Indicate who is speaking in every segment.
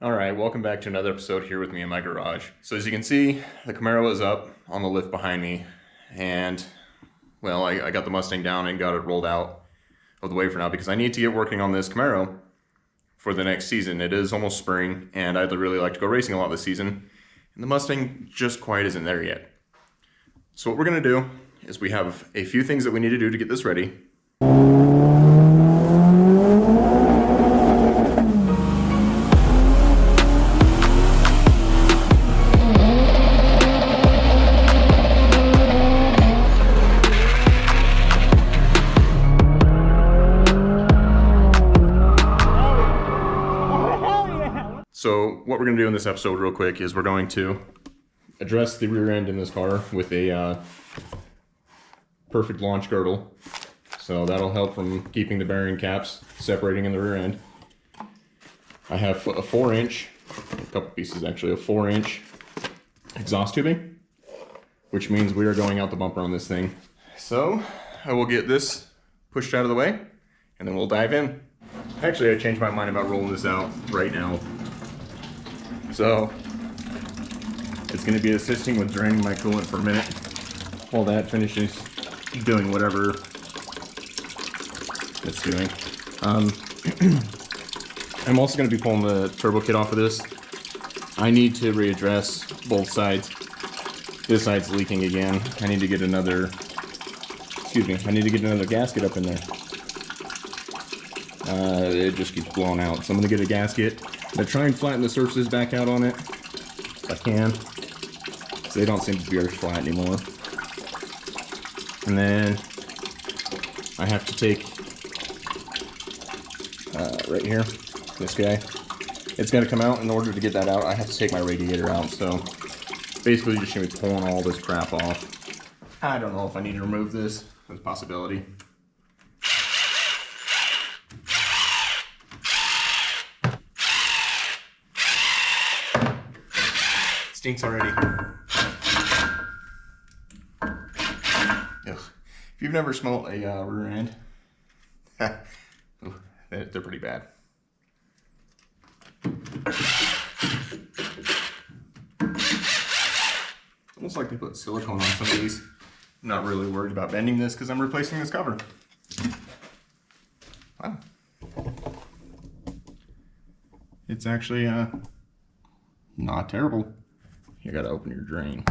Speaker 1: Alright, welcome back to another episode here with me in my garage. So as you can see, the Camaro is up on the lift behind me, and well, I got the Mustang down and got it rolled out of the way for now because I need to get working on this Camaro for the next season. It is almost spring, and I'd really like to go racing a lot this season, and the Mustang just quite isn't there yet. So what we're going to do is we have a few things that we need to do to get this ready. So what we're going to do in this episode real quick is we're going to address the rear end in this car with a perfect launch girdle. So that'll help from keeping the bearing caps separating in the rear end. I have a 4-inch, a couple pieces actually, a 4-inch exhaust tubing, which means we are going out the bumper on this thing. So I will get this pushed out of the way and then we'll dive in. Actually, I changed my mind about rolling this out right now. So it's going to be assisting with draining my coolant for a minute while that finishes doing whatever it's doing. I'm also going to be pulling the turbo kit off of this. I need to readdress both sides. This side's leaking again. I need to get another, gasket up in there. It just keeps blowing out. So I'm going to get a gasket. I'm going to try and flatten the surfaces back out on it if I can. So they don't seem to be very flat anymore. And then I have to take, right here, this guy. It's going to come out. In order to get that out, I have to take my radiator out. So basically you're just going to be pulling all this crap off. I don't know if I need to remove this. There's a possibility. Stinks already. Ugh. If you've never smelled a rear end, they're pretty bad. Almost like they put silicone on some of these. I'm not really worried about bending this because I'm replacing this cover. Wow. It's actually not terrible. You gotta open your drain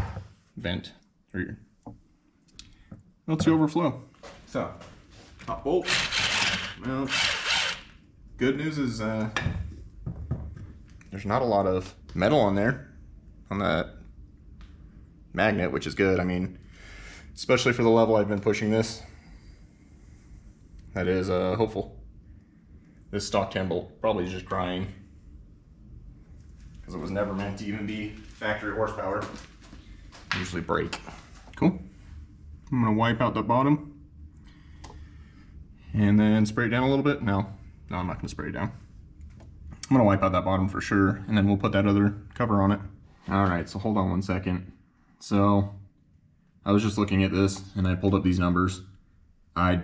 Speaker 1: vent or your lets you overflow. So, top bolt. Well, good news is there's not a lot of metal on there on that magnet, which is good. I mean, especially for the level I've been pushing this. That is hopeful. This stock 10 bolt probably just crying because it was never meant to even be factory horsepower. Usually break. Cool. I'm gonna wipe out the bottom and then spray it down a little bit. No, I'm not gonna spray it down. I'm gonna wipe out that bottom for sure, and then we'll put that other cover on it. All right, so hold on one second. So I was just looking at this and I pulled up these numbers. I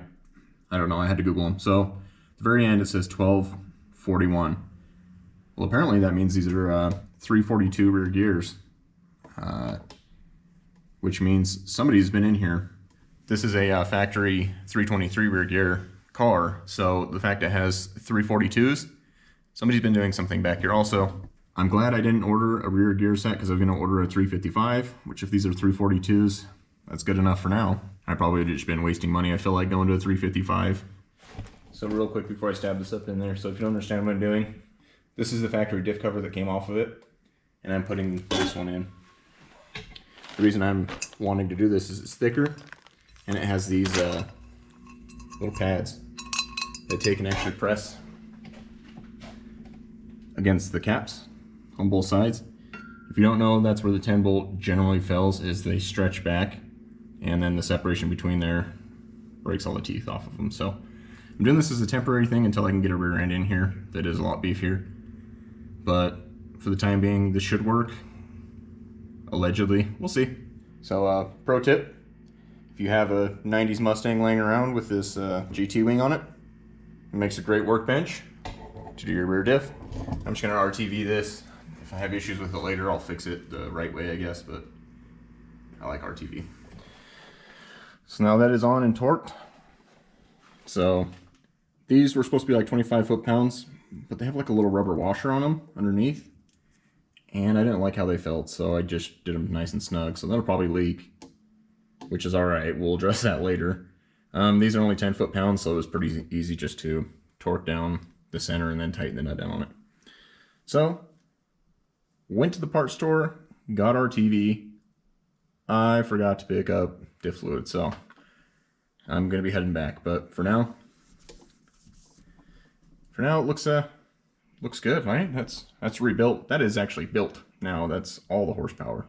Speaker 1: don't know, I had to Google them. So at the very end it says 1241. Well, apparently that means these are 342 rear gears, which means somebody's been in here. This is a factory 323 rear gear car, so the fact it has 342s, somebody's been doing something back here. Also, I'm glad I didn't order a rear gear set because I was going to order a 355, which if these are 342s, that's good enough for now. I probably would have just been wasting money. I feel like going to a 355. So real quick before I stab this up in there, so if you don't understand what I'm doing, this is the factory diff cover that came off of it, and I'm putting this one in. The reason I'm wanting to do this is it's thicker, and it has these little pads that take and actually press against the caps on both sides. If you don't know, that's where the 10 bolt generally fails, is they stretch back, and then the separation between there breaks all the teeth off of them. So I'm doing this as a temporary thing until I can get a rear end in here that is a lot beefier. But for the time being, this should work. Allegedly, we'll see. So pro tip, if you have a 90s Mustang laying around with this GT wing on it, it makes a great workbench to do your rear diff. I'm just gonna RTV this. If I have issues with it later, I'll fix it the right way, I guess, but I like RTV. So now that is on and torqued. So these were supposed to be like 25 foot-pounds, but they have like a little rubber washer on them underneath. And I didn't like how they felt, so I just did them nice and snug. So that'll probably leak, which is all right. We'll address that later. These are only 10 foot-pounds, so it was pretty easy just to torque down the center and then tighten the nut down on it. So, went to the parts store, got our TV. I forgot to pick up diff fluid, so I'm gonna be heading back. But for now it looks good, right? That's rebuilt. That is actually built now. That's all the horsepower.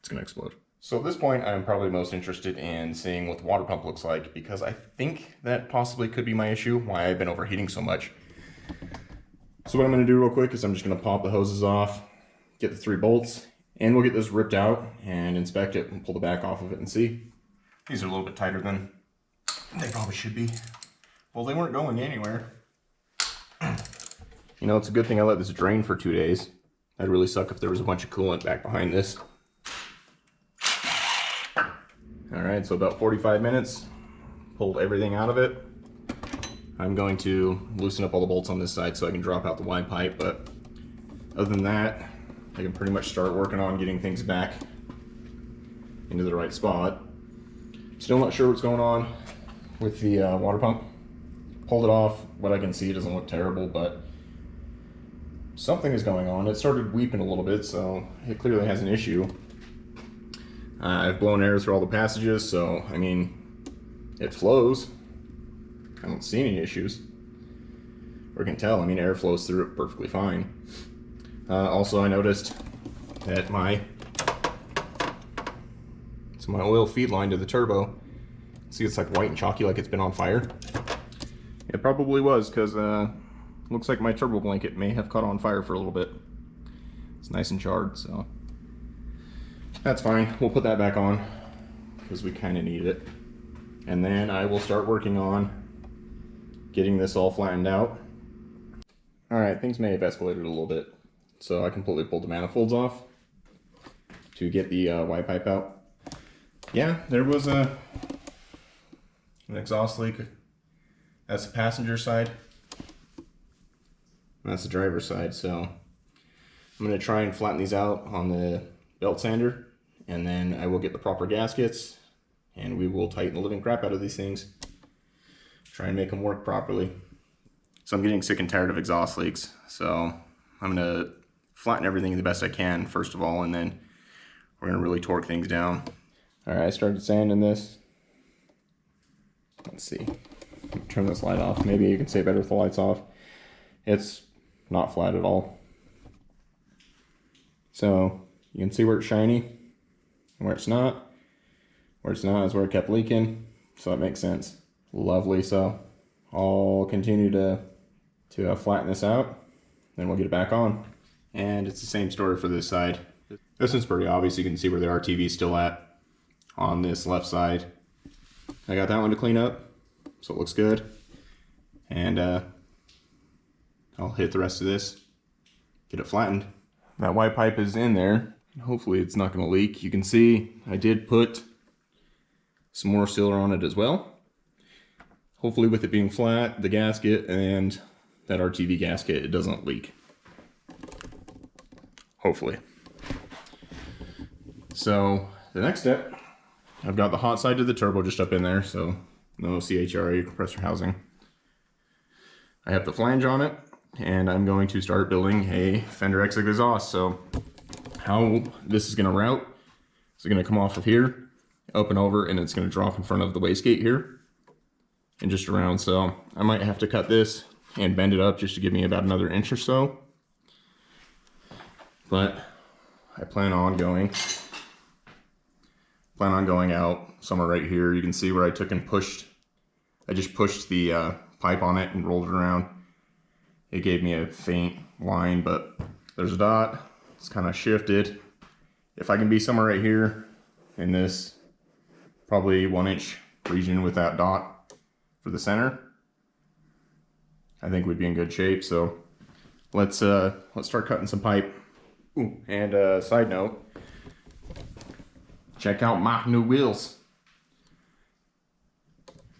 Speaker 1: It's gonna explode. So at this point, I'm probably most interested in seeing what the water pump looks like, because I think that possibly could be my issue, why I've been overheating so much. So what I'm gonna do real quick is I'm just gonna pop the hoses off, get the 3 bolts, and we'll get this ripped out and inspect it and pull the back off of it and see. These are a little bit tighter than they probably should be. Well, they weren't going anywhere. You know, it's a good thing I let this drain for 2 days. That'd really suck if there was a bunch of coolant back behind this. All right, so about 45 minutes, pulled everything out of it. I'm going to loosen up all the bolts on this side so I can drop out the Y pipe, but other than that, I can pretty much start working on getting things back into the right spot. Still not sure what's going on with the water pump. Pulled it off. What I can see doesn't look terrible, but something is going on. It started weeping a little bit, so it clearly has an issue. I've blown air through all the passages, so I mean, it flows. I don't see any issues. Or can tell, I mean, air flows through it perfectly fine. Also, I noticed that my oil feed line to the turbo, see, it's like white and chalky, like it's been on fire. It probably was, because looks like my turbo blanket may have caught on fire for a little bit. It's nice and charred, so that's fine. We'll put that back on because we kind of need it. And then I will start working on getting this all flattened out. All right, things may have escalated a little bit. So I completely pulled the manifolds off to get the Y pipe out. Yeah, there was an exhaust leak. That's the passenger side. That's the driver's side. So I'm gonna try and flatten these out on the belt sander, and then I will get the proper gaskets and we will tighten the living crap out of these things. Try and make them work properly. So I'm getting sick and tired of exhaust leaks. So I'm gonna flatten everything the best I can first of all, and then we're gonna really torque things down. All right, I started sanding this. Let's see, turn this light off. Maybe you can see it better with the lights off. It's not flat at all. So you can see where it's shiny and where it's not. Where it's not is where it kept leaking, so that makes sense. Lovely, so I'll continue to flatten this out, then we'll get it back on. And it's the same story for this side. This one's pretty obvious. You can see where the RTV is still at on this left side. I got that one to clean up, so it looks good. And I'll hit the rest of this, get it flattened. That Y pipe is in there. Hopefully it's not gonna leak. You can see I did put some more sealer on it as well. Hopefully with it being flat, the gasket and that RTV gasket, it doesn't leak. Hopefully. So the next step, I've got the hot side to the turbo just up in there, so no CHRA compressor housing. I have the flange on it, and I'm going to start building a fender exit exhaust. So how this is gonna route, it's gonna come off of here, up and over, and it's gonna drop in front of the wastegate here and just around. So I might have to cut this and bend it up just to give me about another inch or so. But I plan on going out somewhere right here. You can see where I took and pushed. I just pushed the pipe on it and rolled it around. It gave me a faint line, but there's a dot. It's kind of shifted. If I can be somewhere right here in this probably 1 inch region with that dot for the center, I think we'd be in good shape. So let's start cutting some pipe. Ooh, and side note, check out my new wheels.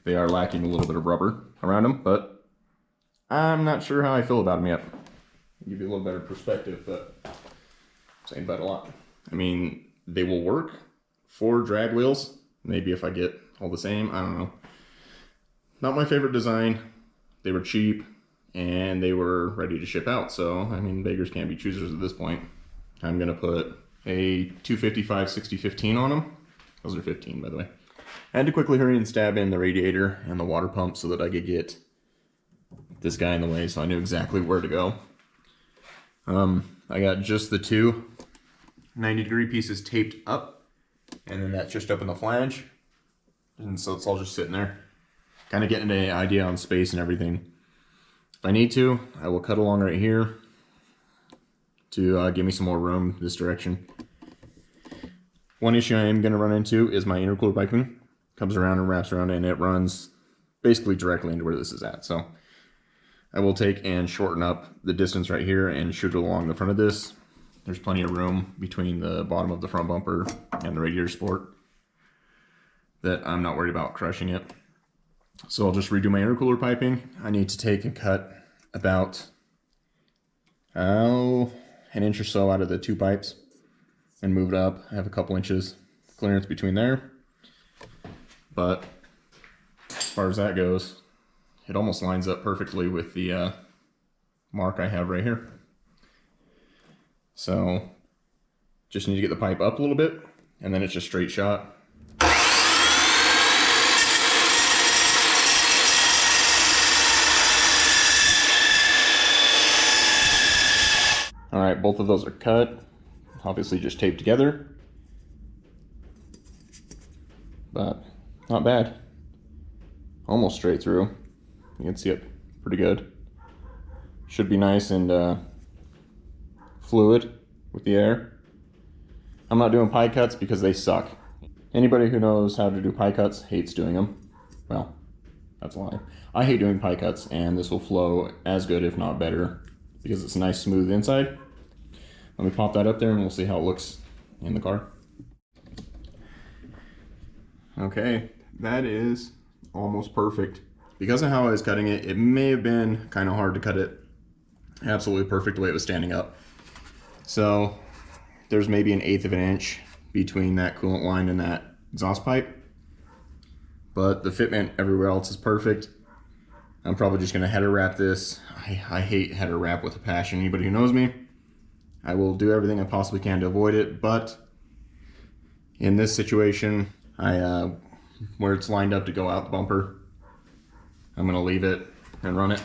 Speaker 1: They are lacking a little bit of rubber around them, but I'm not sure how I feel about them yet. I'll give you a little better perspective, but I'm saying about a lot. I mean, they will work for drag wheels. Maybe if I get all the same, I don't know. Not my favorite design. They were cheap and they were ready to ship out. So, I mean, beggars can't be choosers at this point. I'm gonna put a 255 6015 on them. Those are 15, by the way. I had to quickly hurry and stab in the radiator and the water pump so that I could get this guy in the way, so I knew exactly where to go. I got just the two 90-degree pieces taped up, and then that's just up in the flange, and so it's all just sitting there, kind of getting an idea on space and everything. If I need to, I will cut along right here to give me some more room this direction. One issue I am going to run into is my intercooler piping. Comes around and wraps around, and it runs basically directly into where this is at. So I will take and shorten up the distance right here and shoot it along the front of this. There's plenty of room between the bottom of the front bumper and the radiator support that I'm not worried about crushing it. So I'll just redo my intercooler piping. I need to take and cut about an inch or so out of the two pipes and move it up. I have a couple inches clearance between there. But as far as that goes, it almost lines up perfectly with the mark I have right here. So just need to get the pipe up a little bit, and then it's just straight shot. All right, both of those are cut, obviously just taped together, but not bad. Almost straight through. You can see it pretty good. Should be nice and fluid with the air. I'm not doing pie cuts because they suck. Anybody who knows how to do pie cuts hates doing them. Well, that's a lie. I hate doing pie cuts, and this will flow as good, if not better, because it's a nice smooth inside. Let me pop that up there and we'll see how it looks in the car. Okay, that is almost perfect. Because of how I was cutting it, it may have been kind of hard to cut it absolutely perfect the way it was standing up. So there's maybe 1/8 of an inch between that coolant line and that exhaust pipe. But the fitment everywhere else is perfect. I'm probably just gonna header wrap this. I hate header wrap with a passion. Anybody who knows me, I will do everything I possibly can to avoid it, but in this situation, where it's lined up to go out the bumper, I'm gonna leave it and run it.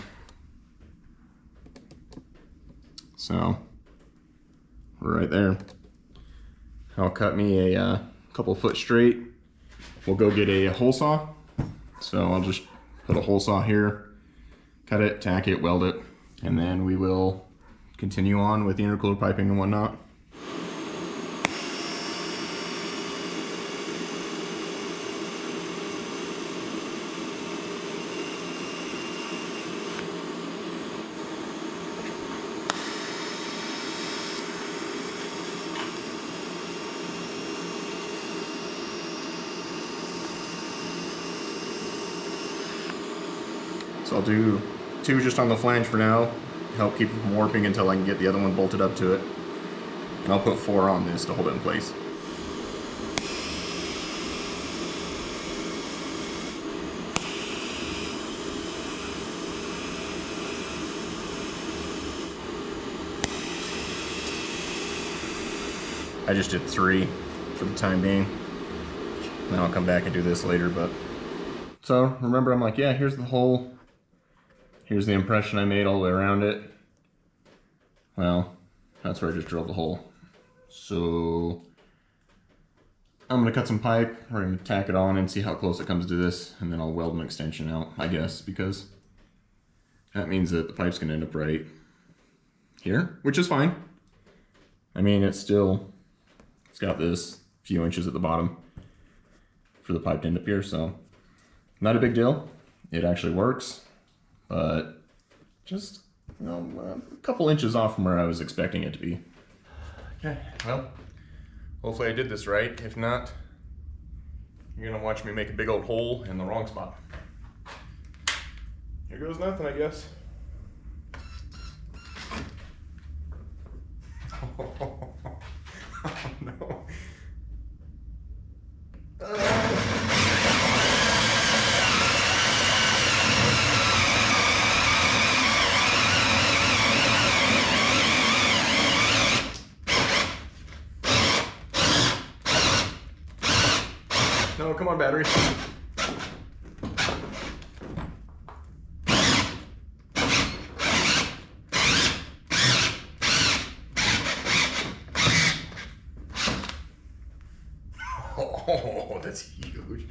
Speaker 1: So, right there. I'll cut me a couple foot straight. We'll go get a hole saw. So I'll just put a hole saw here, cut it, tack it, weld it, and then we will continue on with the intercooler piping and whatnot. So I'll do 2 just on the flange for now, help keep it from warping until I can get the other one bolted up to it. And I'll put 4 on this to hold it in place. I just did 3 for the time being. Then I'll come back and do this later, but. So remember, I'm like, yeah, here's the hole. Here's the impression I made all the way around it. Well, that's where I just drilled the hole. So I'm gonna cut some pipe, we're gonna tack it on and see how close it comes to this, and then I'll weld an extension out, I guess, because that means that the pipe's gonna end up right here, which is fine. I mean, it's got this few inches at the bottom for the pipe to end up here, so not a big deal. It actually works. But just, you know, a couple inches off from where I was expecting it to be. Okay, well, hopefully I did this right. If not, you're gonna watch me make a big old hole in the wrong spot. Here goes nothing, I guess. Oh no. No, come on, battery. Oh, that's huge.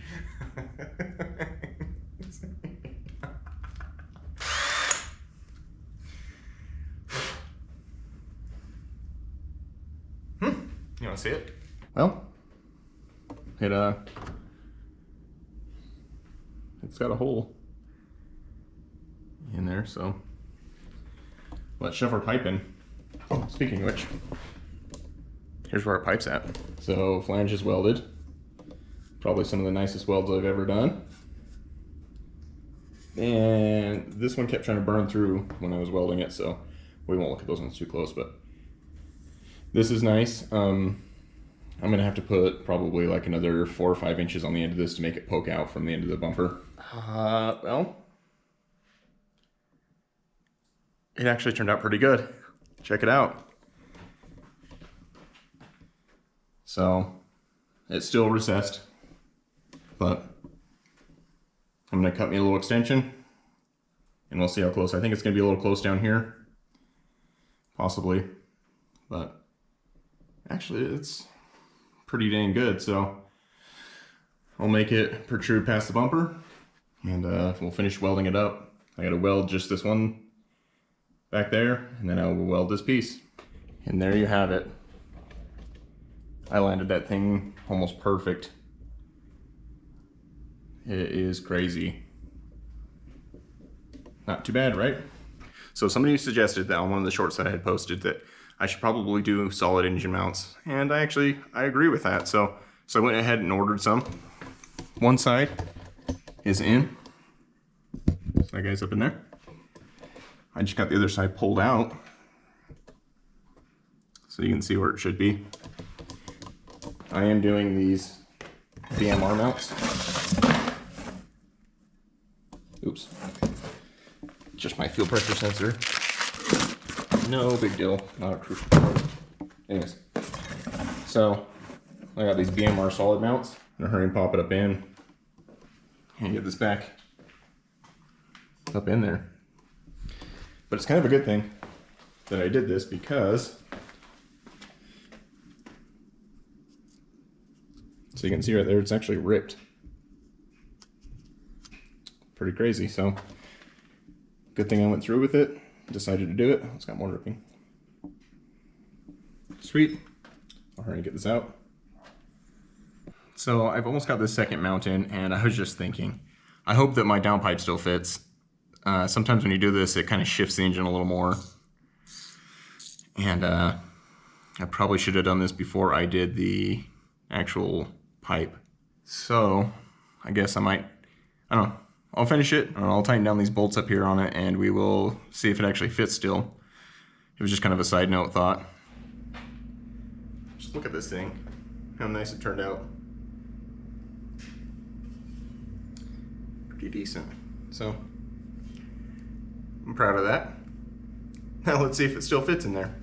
Speaker 1: You want to see it? Well, it's got a hole in there, so let's shove our pipe in. Oh, speaking of which, here's where our pipe's at. So flange is welded. Probably some of the nicest welds I've ever done. And this one kept trying to burn through when I was welding it, so we won't look at those ones too close, but this is nice. I'm gonna have to put probably like another 4 or 5 inches on the end of this to make it poke out from the end of the bumper. Well, it actually turned out pretty good. Check it out. So it's still recessed, but I'm gonna cut me a little extension and we'll see how close. I think it's gonna be a little close down here, possibly, but actually it's pretty dang good. So I'll make it protrude past the bumper and we'll finish welding it up. I gotta weld just this one back there and then I will weld this piece. And there you have it. I landed that thing almost perfect. It is crazy. Not too bad, right? So somebody suggested that on one of the shorts that I had posted that I should probably do solid engine mounts. And I agree with that. So I went ahead and ordered some. One side is in. So that guy's up in there. I just got the other side pulled out so you can see where it should be. I am doing these BMR mounts. Oops. Just my fuel pressure sensor. No big deal, not a crucial part. Anyways, so I got these BMR solid mounts. I'm gonna hurry and pop it up in and get this back up in there. But it's kind of a good thing that I did this because, so you can see right there, it's actually ripped. Pretty crazy. So good thing I went through with it, decided to do it. It's got more ripping. Sweet. I'll hurry and get this out. So I've almost got this second mount in, and I was just thinking, I hope that my downpipe still fits. Sometimes when you do this, it kind of shifts the engine a little more. And I probably should have done this before I did the actual pipe. So I guess I don't know. I'll finish it, and I'll tighten down these bolts up here on it, and we will see if it actually fits still. It was just kind of a side note thought. Just look at this thing, how nice it turned out. Pretty decent. So I'm proud of that. Now let's see if it still fits in there.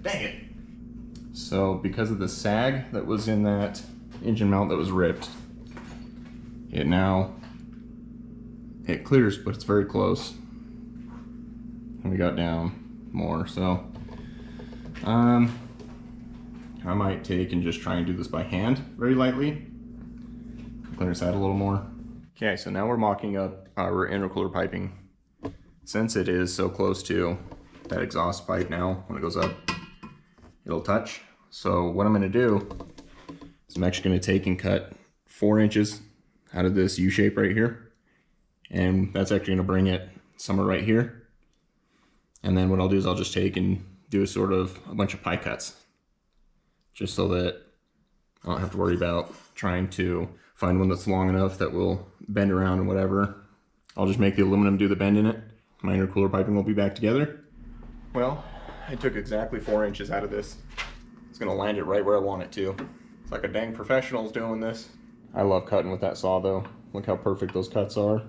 Speaker 1: Dang it. So because of the sag that was in that engine mount that was ripped, it clears, but it's very close. And we got down more, so I might take and just try and do this by hand very lightly. Clear this out a little more. Okay, so now we're mocking up our intercooler piping. Since it is so close to that exhaust pipe now, when it goes up, it'll touch. So what I'm gonna do So I'm actually going to take and cut 4 inches out of this U shape right here. And that's actually going to bring it somewhere right here. And then what I'll do is I'll just take and do a bunch of pie cuts. Just so that I don't have to worry about trying to find one that's long enough that will bend around and whatever. I'll just make the aluminum do the bend in it. My intercooler piping will be back together. Well, I took exactly 4 inches out of this. It's gonna land it right where I want it to. It's like a dang professional's doing this. I love cutting with that saw though. Look how perfect those cuts are.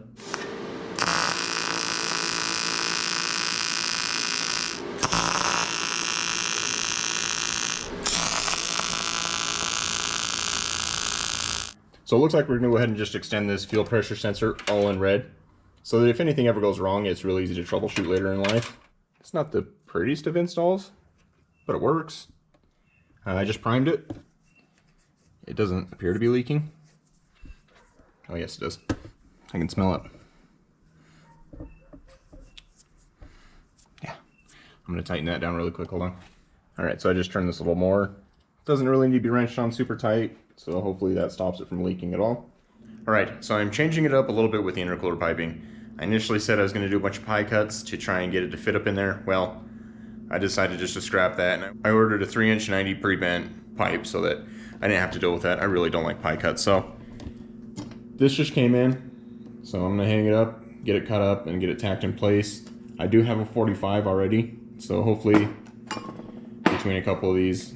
Speaker 1: So it looks like we're gonna go ahead and just extend this fuel pressure sensor all in red, so that if anything ever goes wrong, it's really easy to troubleshoot later in life. It's not the prettiest of installs, but it works. I just primed it. It doesn't appear to be leaking. Oh yes, it does. I can smell it. Yeah, I'm gonna tighten that down really quick, hold on. All right, so I just turned this a little more. Doesn't really need to be wrenched on super tight, so hopefully that stops it from leaking at all. All right, so I'm changing it up a little bit with the intercooler piping. I initially said I was gonna do a bunch of pie cuts to try and get it to fit up in there. Well, I decided just to scrap that, and I ordered a 3" 90 pre-bent pipe so that I didn't have to deal with that. I really don't like pie cuts, so this just came in. So I'm gonna hang it up, get it cut up, and get it tacked in place. I do have a 45 already, so hopefully between a couple of these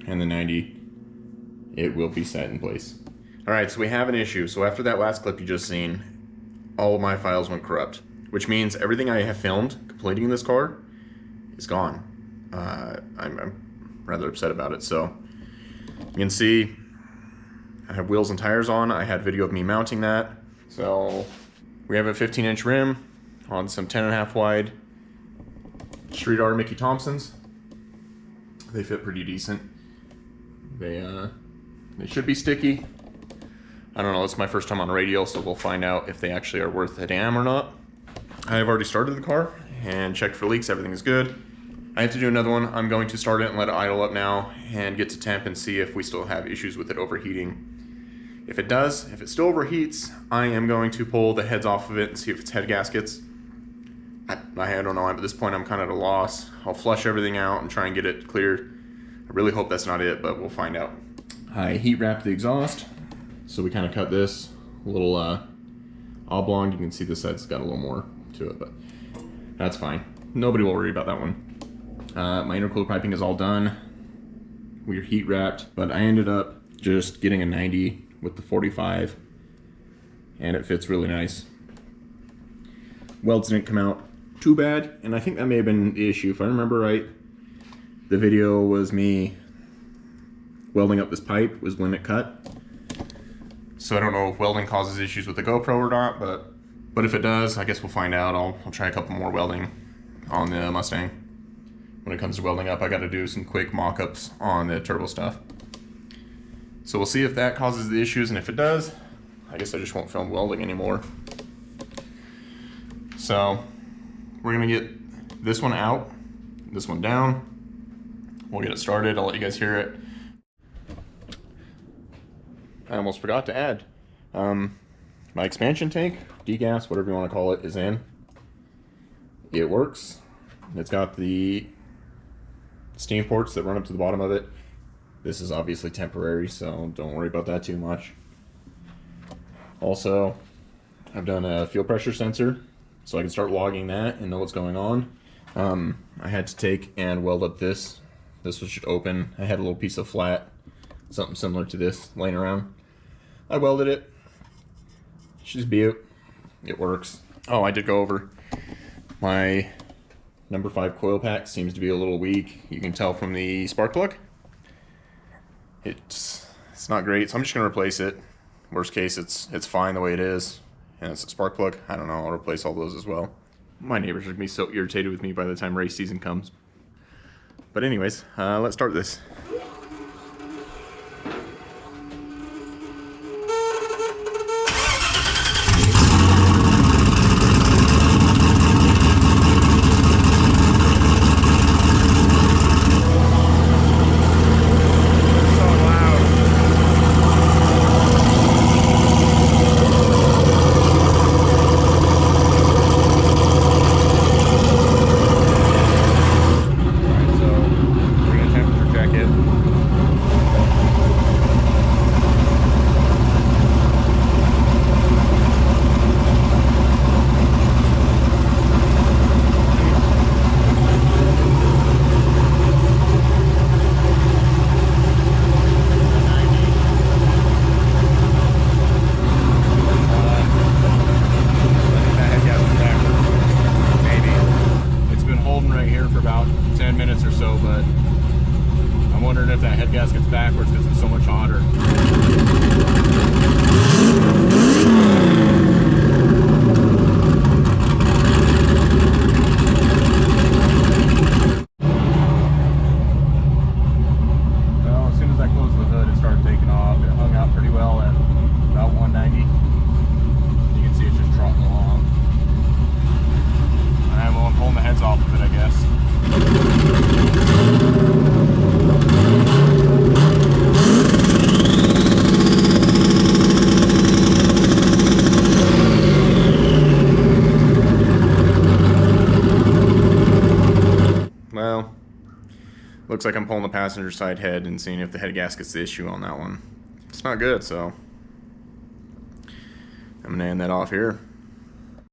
Speaker 1: and the 90, it will be set in place. All right, so we have an issue. So after that last clip you just seen, all of my files went corrupt, which means everything I have filmed completing this car is gone. I'm rather upset about it. So you can see I have wheels and tires on. I had video of me mounting that. So we have a 15-inch rim on some 10.5 wide Street R Mickey Thompsons. They fit pretty decent. They should be sticky. I don't know, it's my first time on Radial, so we'll find out if they actually are worth a damn or not. I have already started the car and checked for leaks, everything is good. I have to do another one. I'm going to start it and let it idle up now and get to temp and see if we still have issues with it overheating. If it does, if it still overheats, I am going to pull the heads off of it and see if it's head gaskets. I don't know, at this point I'm kind of at a loss. I'll flush everything out and try and get it cleared. I really hope that's not it, but we'll find out. I heat wrapped the exhaust, so we kind of cut this a little oblong. You can see this side's got a little more to it, but that's fine. Nobody will worry about that one. My intercooler piping is all done. We're heat wrapped, but I ended up just getting a 90 with the 45, and it fits really nice. Welds didn't come out too bad, and I think that may have been the issue. If I remember right, the video was me welding up this pipe was when it cut. So I don't know if welding causes issues with the GoPro or not, but if it does, I guess we'll find out. I'll try a couple more welding on the Mustang. When it comes to welding up, I got to do some quick mock-ups on the turbo stuff. So we'll see if that causes the issues, and if it does, I guess I just won't film welding anymore. So we're gonna get this one out, this one down. We'll get it started. I'll let you guys hear it. I almost forgot to add, my expansion tank, degas, whatever you want to call it, is in. It works. It's got the steam ports that run up to the bottom of it. This is obviously temporary, so don't worry about that too much. Also, I've done a fuel pressure sensor, so I can start logging that and know what's going on. I had to take and weld up this. This was just open. I had a little piece of flat, something similar to this, laying around. I welded it. It's just beaut. It works. Oh, I did go over. My number 5 coil pack seems to be a little weak. You can tell from the spark plug. It's not great, so I'm just gonna replace it. Worst case, it's fine the way it is. And it's a spark plug. I don't know, I'll replace all those as well. My neighbors are gonna be so irritated with me by the time race season comes. But anyways, let's start this. So loud. looks like I'm pulling the passenger side head and seeing if the head gasket's the issue on that one. It's not good, so I'm gonna end that off here.